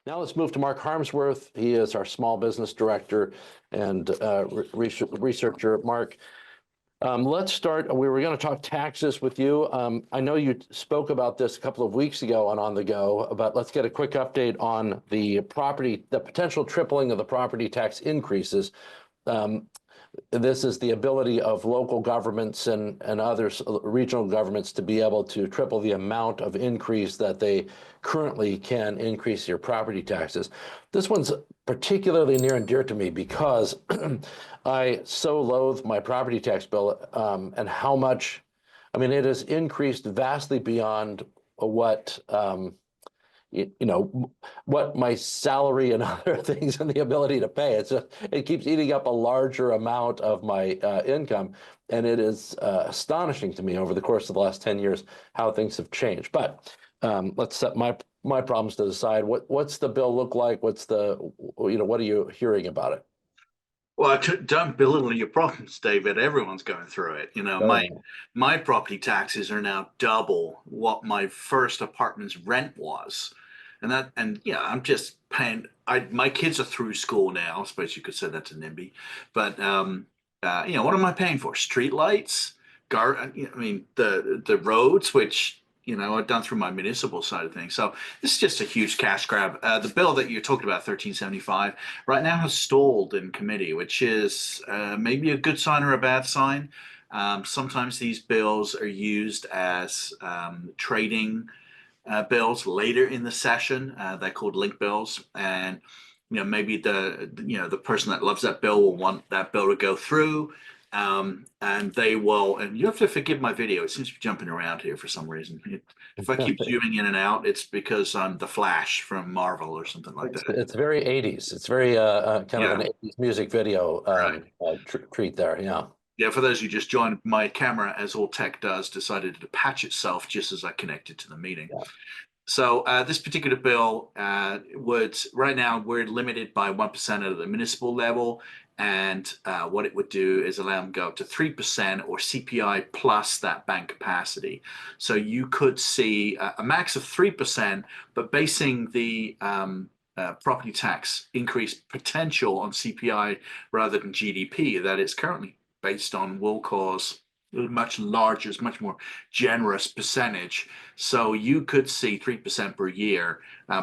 Now let's move to Mark Harmsworth. He is our small business director and researcher. Mark, let's start. We were going to talk taxes with you. I know you spoke about this a couple of weeks ago on the Go, but let's get a quick update on the potential tripling of the property tax increases. This is the ability of local governments and other regional governments to be able to triple the amount of increase that they currently can increase your property taxes. This one's particularly near and dear to me because I so loathe my property tax bill and how much, I mean, it has increased vastly beyond what what my salary and other things and the ability to pay. It keeps eating up a larger amount of my income, and it is astonishing to me over the course of the last 10 years how things have changed. But let's set my problems to the side. What's the bill look like? What are you hearing about it? Well, don't belittle your problems, David. Everyone's going through it. My property taxes are now double what my first apartment's rent was, and yeah, I'm just paying. My kids are through school now. I suppose you could say that's a NIMBY, but what am I paying for? Street lights, the roads, which I've done through my municipal side of things. So this is just a huge cash grab. The bill that you talked about, 1375, right now has stalled in committee, which is maybe a good sign or a bad sign. Sometimes these bills are used as trading bills later in the session. They're called link bills, and maybe the person that loves that bill will want that bill to go through. And they will, and you have to forgive my video. It seems to be jumping around here for some reason. If I keep zooming in and out, it's because I'm the Flash from Marvel or something like that. It's very 80s. It's very kind of an 80s music video Right. treat there. Yeah. Yeah, for those who just joined, my camera, as all tech does, decided to patch itself just as I connected to the meeting. Yeah. So this particular bill right now we're limited by 1% at the municipal level, and what it would do is allow them to go up to 3% or CPI plus that bank capacity. So you could see a max of 3%, but basing the property tax increase potential on CPI rather than GDP that it's currently based on will cause much larger, much more generous percentage. So you could see 3% per year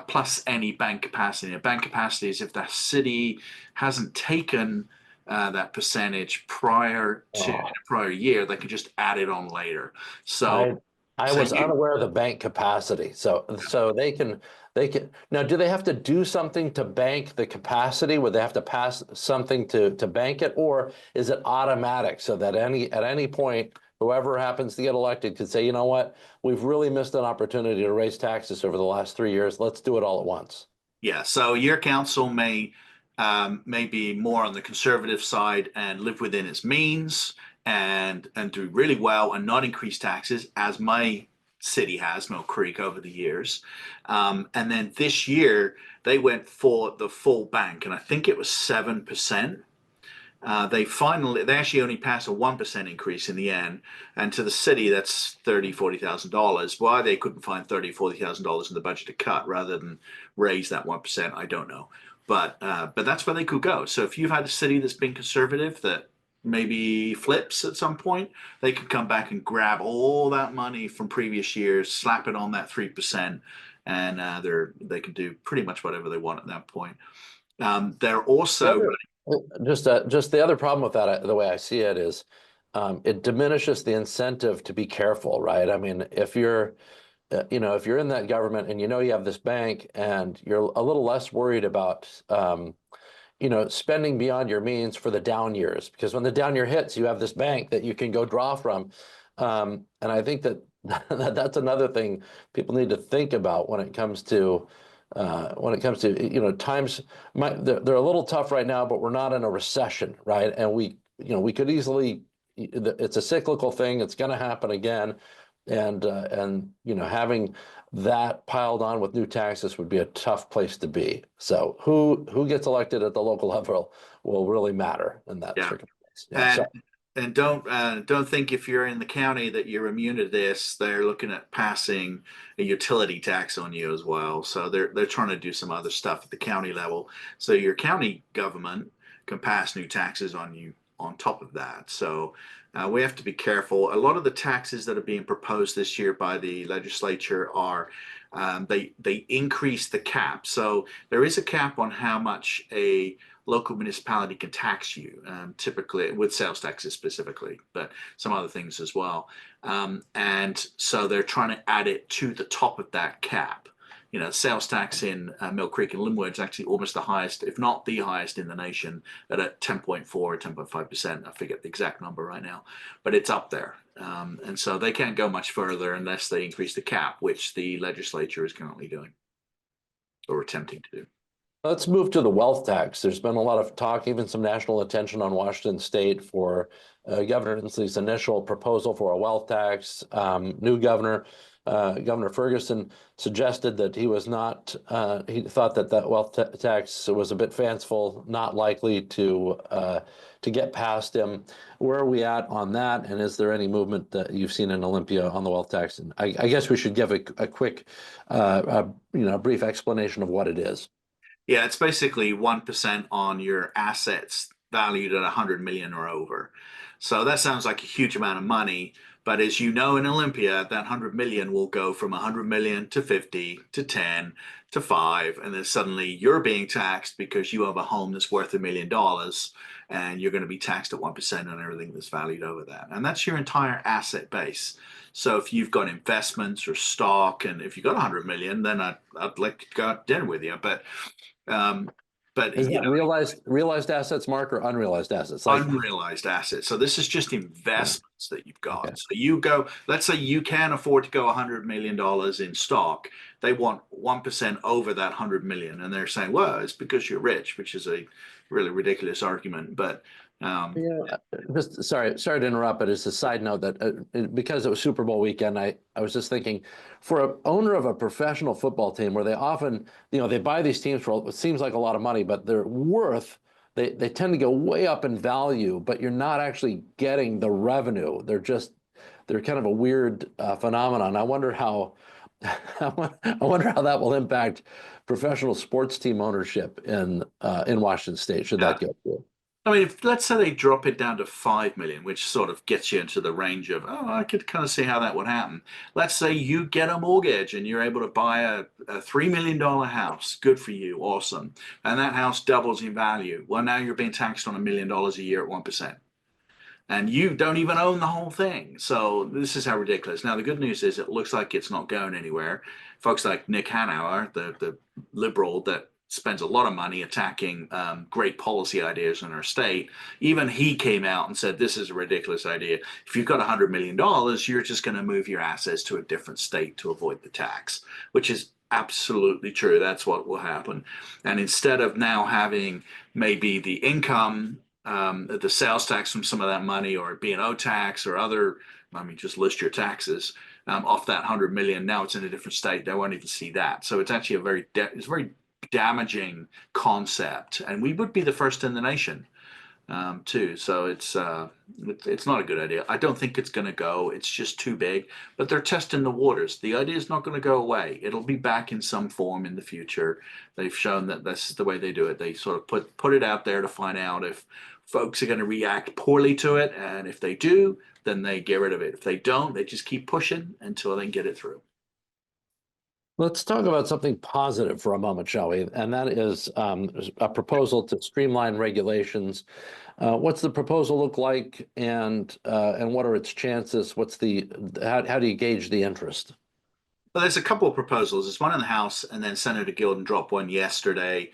plus any bank capacity. A bank capacity is if the city hasn't taken that percentage prior to Oh. a prior year, they can just add it on later. So, I so was you, unaware of the bank capacity. So they can now, do they have to do something to bank the capacity? Would they have to pass something to bank it, or is it automatic so that at any point whoever happens to get elected could say, you know what, we've really missed an opportunity to raise taxes over the last 3 years. Let's do it all at once. yeah. So your council may be more on the conservative side and live within its means and do really well and not increase taxes as my city has, Mill Creek, over the years. And then this year they went for the full bank, and I think it was 7%. They actually only passed a 1% increase in the end, and to the city that's $40,000. Why they couldn't find $40,000 in the budget to cut rather than raise that 1%, I don't know. But that's where they could go. So if you've had a city that's been conservative that maybe flips at some point, they could come back and grab all that money from previous years, slap it on that 3%, and they can do pretty much whatever they want at that point. They're also Just the other problem with that, the way I see it is, it diminishes the incentive to be careful, right? I mean, if you're in that government and you have this bank and you're a little less worried about, spending beyond your means for the down years, because when the down year hits, you have this bank that you can go draw from. And I think that that's another thing people need to think about when it comes to times they're a little tough right now, but we're not in a recession, right? And we could easily, it's a cyclical thing. It's going to happen again. And having that piled on with new taxes would be a tough place to be. So who gets elected at the local level will really matter in that yeah. circumstance. Yeah. And And don't think if you're in the county that you're immune to this. They're looking at passing a utility tax on you as well. So they're trying to do some other stuff at the county level. So your county government can pass new taxes on you on top of that. So we have to be careful. A lot of the taxes that are being proposed this year by the legislature are they increase the cap. So there is a cap on how much a local municipality can tax you, typically with sales taxes specifically, but some other things as well. And so they're trying to add it to the top of that cap. You know, sales tax in Mill Creek and Linwood is actually almost the highest, if not the highest in the nation, at a 10.4 or 10.5%. I forget the exact number right now, but it's up there. And so they can't go much further unless they increase the cap, which the legislature is currently doing or attempting to do. Let's move to the wealth tax. There's been a lot of talk, even some national attention on Washington State for Governor Inslee's initial proposal for a wealth tax. New governor, Governor Ferguson, suggested that he was not, he thought that that wealth tax was a bit fanciful, not likely to get past him. Where are we at on that? And is there any movement that you've seen in Olympia on the wealth tax? And I guess we should give a quick, brief explanation of what it is. Yeah, it's basically 1% on your assets valued at 100 million or over. So that sounds like a huge amount of money, but as you know, in Olympia, that 100 million will go from 100 million to 50 to 10 to 5, and then suddenly you're being taxed because you have a home that's worth $1 million, and you're going to be taxed at 1% on everything that's valued over that. And that's your entire asset base. So if you've got investments or stock, and if you've got 100 million, then I'd like to go out to dinner with you. Um, but Is you that know, realized assets, Mark, or unrealized assets? Like, unrealized assets. So this is just investments that you've okay. got. So you go, let's say you can afford to go $100 million in stock. They want 1% over that 100 million. And they're saying, well, it's because you're rich, which is a really ridiculous argument. But Yeah, just sorry to interrupt, but it's a side note that because it was Super Bowl weekend, I was just thinking, for an owner of a professional football team, where they often, they buy these teams for what seems like a lot of money, but their worth, they tend to go way up in value, but you're not actually getting the revenue. They're kind of a weird phenomenon. I wonder how I wonder how that will impact professional sports team ownership in Washington State, should yeah, that go through. I mean, if let's say they drop it down to 5 million, which sort of gets you into the range of, oh, I could kind of see how that would happen. Let's say you get a mortgage and you're able to buy a $3 million house. Good for you. Awesome. And that house doubles in value. Well, now you're being taxed on $1 million a year at 1%. And you don't even own the whole thing. So this is how ridiculous. Now, the good news is it looks like it's not going anywhere. Folks like Nick Hanauer, the liberal that spends a lot of money attacking great policy ideas in our state, even he came out and said, this is a ridiculous idea. If you've got $100 million, you're just going to move your assets to a different state to avoid the tax, which is absolutely true. That's what will happen. And instead of now having maybe the income, the sales tax from some of that money, or B&O tax or other, I mean, just list your taxes off that 100 million. Now it's in a different state. They won't even see that. So it's actually it's a very damaging concept, and we would be the first in the nation too. So it's not a good idea. I don't think it's going to go. It's just too big. But they're testing the waters. The idea is not going to go away. It'll be back in some form in the future. They've shown that this is the way they do it. They sort of put it out there to find out if folks are going to react poorly to it, and if they do, then they get rid of it. If they don't, they just keep pushing until they get it through. Let's talk about something positive for a moment, shall we? And that is a proposal to streamline regulations. What's the proposal look like, and what are its chances? How do you gauge the interest? Well, there's a couple of proposals. There's one in the House, and then Senator Gilden dropped one yesterday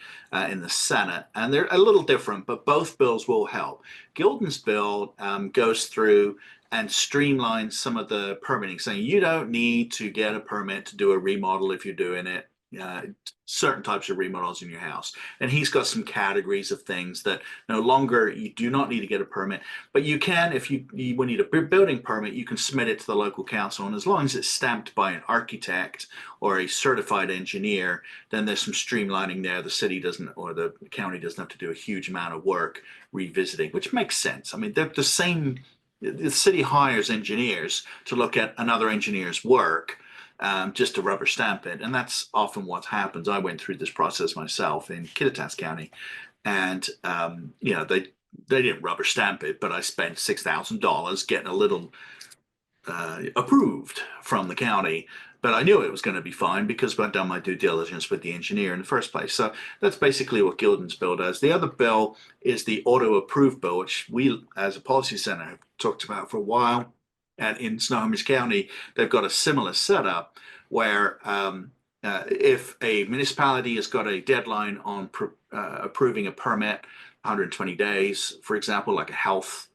in the Senate. And they're a little different, but both bills will help. Gilden's bill goes through and streamlines some of the permitting, saying you don't need to get a permit to do a remodel if you're doing it uh, certain types of remodels in your house. And he's got some categories of things that no longer you do not need to get a permit, but you can, if you need a building permit, you can submit it to the local council. And as long as it's stamped by an architect or a certified engineer, then there's some streamlining there. The city doesn't, or the county doesn't have to do a huge amount of work revisiting, which makes sense. I mean, they're the same. The city hires engineers to look at another engineer's work, just to rubber stamp it. And that's often what happens. I went through this process myself in Kittitas County, and they didn't rubber stamp it, but I spent $6,000 getting a little approved from the county. But I knew it was going to be fine because I'd done my due diligence with the engineer in the first place. So that's basically what Gildan's bill does. The other bill is the auto approved bill, which we as a policy center have talked about for a while. And in Snohomish County, they've got a similar setup where if a municipality has got a deadline on approving a permit, 120 days, for example, like a health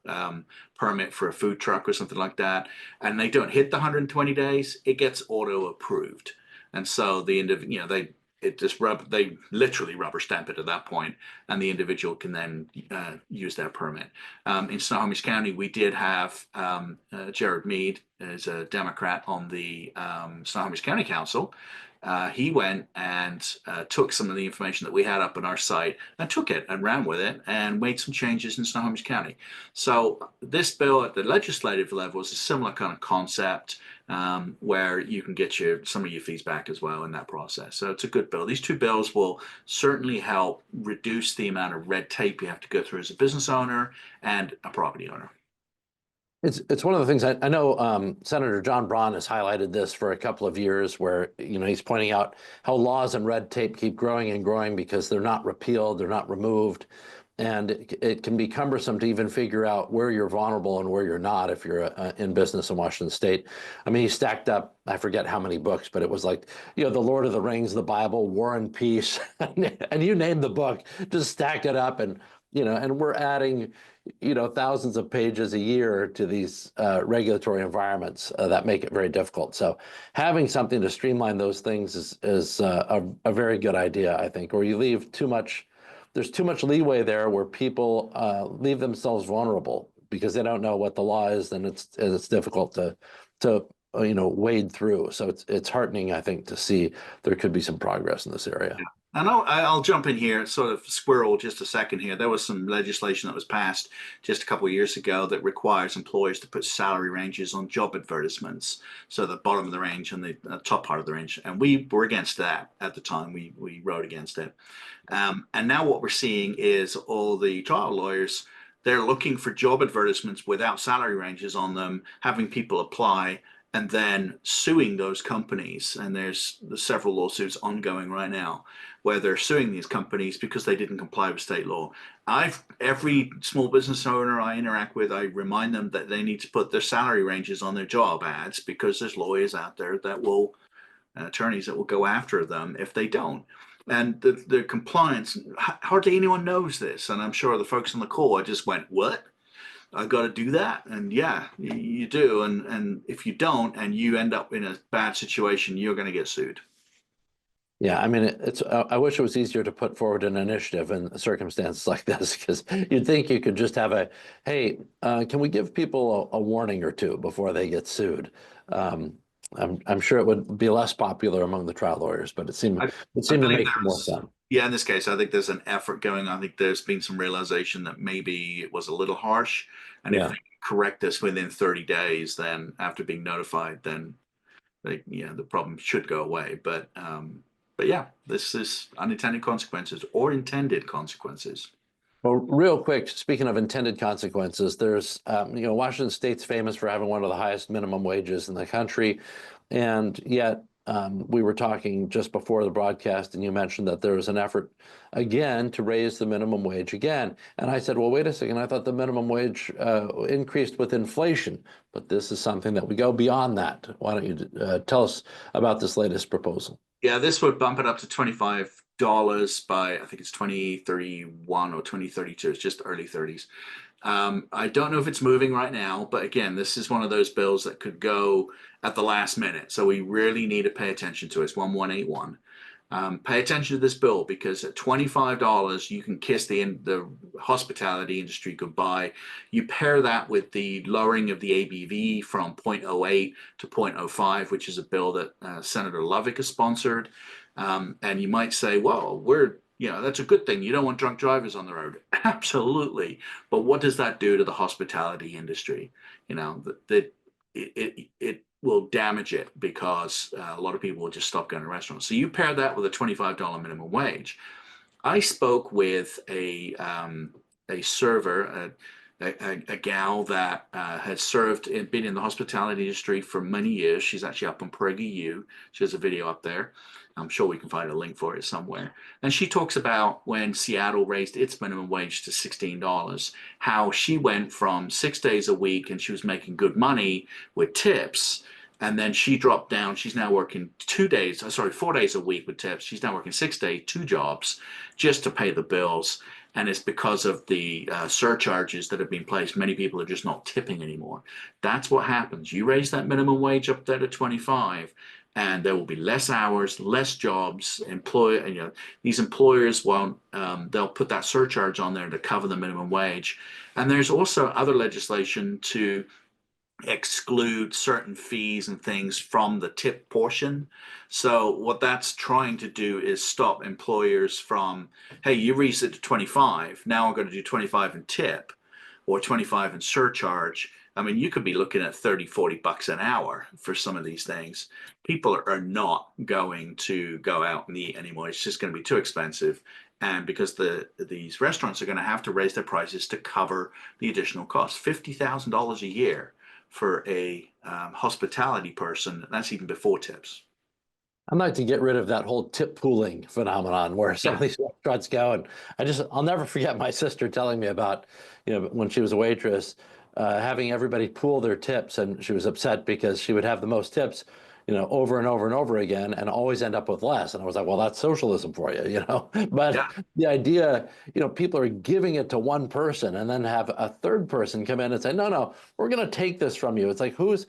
permit for a food truck or something like that, and they don't hit the 120 days, it gets auto approved. And so the individual, they literally rubber stamp it at that point, and the individual can then use their permit. In Snohomish County, we did have Jared Mead, as a Democrat on the Snohomish County Council. He went and took some of the information that we had up on our site and took it and ran with it and made some changes in Snohomish County. So this bill at the legislative level is a similar kind of concept, where you can get some of your fees back as well in that process. So it's a good bill. These two bills will certainly help reduce the amount of red tape you have to go through as a business owner and a property owner. It's one of the things I know Senator John Braun has highlighted this for a couple of years where, he's pointing out how laws and red tape keep growing and growing because they're not repealed, they're not removed. And it can be cumbersome to even figure out where you're vulnerable and where you're not if you're in business in Washington State. I mean, he stacked up, I forget how many books, but it was like, The Lord of the Rings, the Bible, War and Peace, and you name the book, just stack it up. And, and we're adding, thousands of pages a year to these regulatory environments that make it very difficult. So having something to streamline those things is a very good idea, I think, or you leave too much. There's too much leeway there where people leave themselves vulnerable because they don't know what the law is, and it's difficult to wade through. So it's heartening, I think, to see there could be some progress in this area. Yeah. And I'll jump in here, sort of squirrel just a second here. There was some legislation that was passed just a couple of years ago that requires employers to put salary ranges on job advertisements. So the bottom of the range and the top part of the range. And we were against that at the time. We wrote against it. And now what we're seeing is all the trial lawyers, they're looking for job advertisements without salary ranges on them, having people apply, and then suing those companies. And there's several lawsuits ongoing right now where they're suing these companies because they didn't comply with state law. Every small business owner I interact with, I remind them that they need to put their salary ranges on their job ads because there's lawyers out there that will, attorneys that will go after them if they don't. And the compliance, hardly anyone knows this. And I'm sure the folks on the call, I just went, what? I got to do that? And yeah, you do. And if you don't, and you end up in a bad situation, you're going to get sued. Yeah, I mean, I wish it was easier to put forward an initiative in circumstances like this, because you'd think you could just have hey, can we give people a warning or two before they get sued? I'm sure it would be less popular among the trial lawyers, but it seemed to make more sense. Yeah, in this case, I think there's an effort going on. I think there's been some realization that maybe it was a little harsh, and if they correct this within 30 days, then after being notified, then the problem should go away. But yeah, this is unintended consequences or intended consequences. Well, real quick, speaking of intended consequences, there's, Washington State's famous for having one of the highest minimum wages in the country. And yet we were talking just before the broadcast, and you mentioned that there was an effort again to raise the minimum wage again. And I said, well, wait a second, I thought the minimum wage increased with inflation, but this is something that we go beyond that. Why don't you tell us about this latest proposal? Yeah, this would bump it up to $25 by, I think it's 2031 or 2032. It's just early 30s. I don't know if it's moving right now, but again, this is one of those bills that could go at the last minute. So we really need to pay attention to it. It's 1181. Pay attention to this bill, because at $25 you can kiss the hospitality industry goodbye. You pair that with the lowering of the ABV from 0.08 to 0.05, which is a bill that Senator Lovick has sponsored. And you might say, well, that's a good thing. You don't want drunk drivers on the road. Absolutely. But what does that do to the hospitality industry? It will damage it, because a lot of people will just stop going to restaurants. So you pair that with a $25 minimum wage. I spoke with a server, a gal that has been in the hospitality industry for many years. She's actually up on PragerU. She has a video up there. I'm sure we can find a link for it somewhere. And she talks about when Seattle raised its minimum wage to $16, how she went from 6 days a week and she was making good money with tips. And then she dropped down. She's now working 4 days a week with tips. She's now working 6 days, 2 jobs, just to pay the bills. And it's because of the surcharges that have been placed. Many people are just not tipping anymore. That's what happens. You raise that minimum wage up there to 25, and there will be less hours, less jobs. These employers won't. They'll put that surcharge on there to cover the minimum wage. And there's also other legislation to exclude certain fees and things from the tip portion. So what that's trying to do is stop employers from, hey, you raised it to 25, now I'm going to do 25 in tip or 25 in surcharge. I mean, you could be looking at 30, $40 an hour for some of these things. People are not going to go out and eat anymore. It's just going to be too expensive. And because these restaurants are going to have to raise their prices to cover the additional costs, $50,000 a year for a hospitality person. That's even before tips. I'd like to get rid of that whole tip pooling phenomenon where some of these restaurants go. And I'll never forget my sister telling me about, when she was a waitress, having everybody pool their tips. And she was upset because she would have the most tips, over and over and over again, and always end up with less. And I was like, well, that's socialism for you, But Yeah. the idea, people are giving it to one person and then have a third person come in and say, no, we're going to take this from you. It's like, who's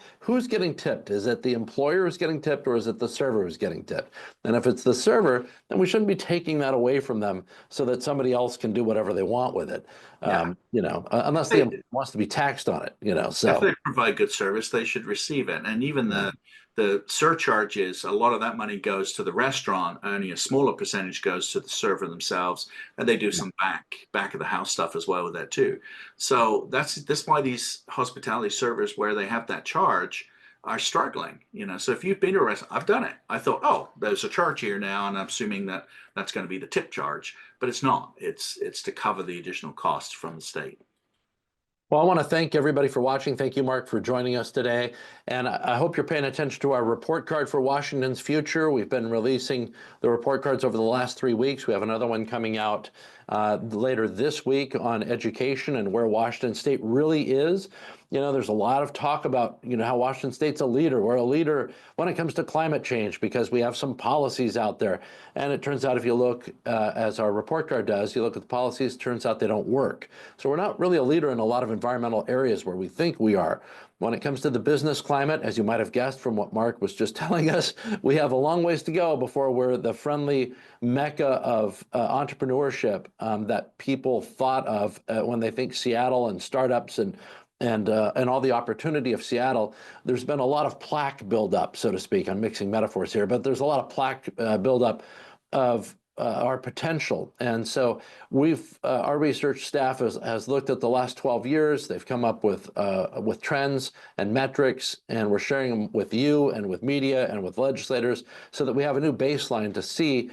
getting tipped? Is it the employer who's getting tipped, or is it the server who's getting tipped? And if it's the server, then we shouldn't be taking that away from them so that somebody else can do whatever they want with it. Unless they wants to be taxed on it, so. If they provide good service, they should receive it. And even the surcharges, a lot of that money goes to the restaurant. Only a smaller percentage goes to the server themselves, and they do some back of the house stuff as well with that too. So that's why these hospitality servers, where they have that charge, are struggling. So if you've been to a restaurant, I've done it. I thought, oh, there's a charge here now, and I'm assuming that that's going to be the tip charge, but it's not. It's to cover the additional costs from the state. Well, I want to thank everybody for watching. Thank you, Mark, for joining us today. And I hope you're paying attention to our report card for Washington's future. We've been releasing the report cards over the last 3 weeks. We have another one coming out later this week on education and where Washington State really is. There's a lot of talk about, how Washington State's a leader. We're a leader when it comes to climate change because we have some policies out there. And it turns out if you look, as our report card does, you look at the policies, it turns out they don't work. So we're not really a leader in a lot of environmental areas where we think we are. When it comes to the business climate, as you might have guessed from what Mark was just telling us, we have a long ways to go before we're the friendly mecca of entrepreneurship that people thought of when they think Seattle and startups and all the opportunity of Seattle. There's been a lot of plaque buildup, so to speak. I'm mixing metaphors here, but there's a lot of plaque buildup of our potential. And so our research staff has looked at the last 12 years. They've come up with trends and metrics, and we're sharing them with you and with media and with legislators so that we have a new baseline to see,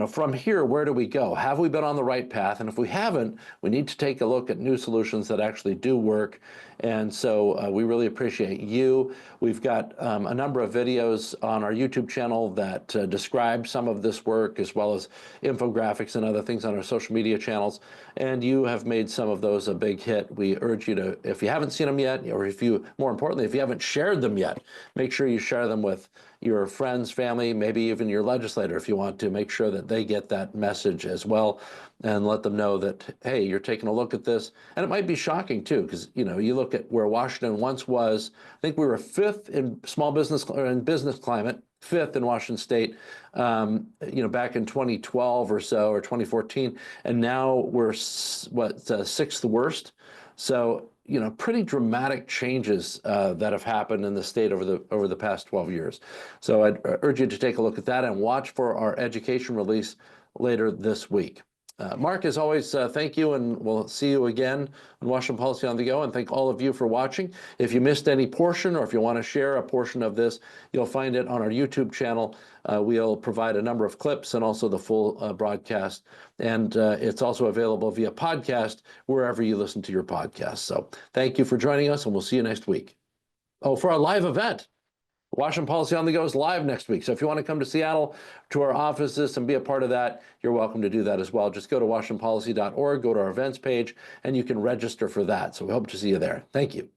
from here, where do we go? Have we been on the right path? And if we haven't, we need to take a look at new solutions that actually do work. And so we really appreciate you. We've got a number of videos on our YouTube channel that describe some of this work, as well as infographics and other things on our social media channels. And you have made some of those a big hit. We urge you to, if you haven't seen them yet, or more importantly, if you haven't shared them yet, make sure you share them with your friends, family, maybe even your legislator if you want to, make sure that they get that message as well. and let them know that, hey, you're taking a look at this. And it might be shocking too, because you look at where Washington once was. I think we were fifth in small business or in business climate, fifth in Washington State, back in 2012 or so, or 2014, and now we're sixth worst. So pretty dramatic changes that have happened in the state over the past 12 years. So I'd urge you to take a look at that and watch for our education release later this week. Mark, as always, thank you, and we'll see you again on Washington Policy on the Go, and thank all of you for watching. If you missed any portion, or if you want to share a portion of this, you'll find it on our YouTube channel. We'll provide a number of clips and also the full broadcast, and it's also available via podcast wherever you listen to your podcast. So thank you for joining us, and we'll see you next week. Oh, for our live event. Washington Policy on the Go is live next week. So if you want to come to Seattle to our offices and be a part of that, you're welcome to do that as well. Just go to washingtonpolicy.org, go to our events page, and you can register for that. So we hope to see you there. Thank you.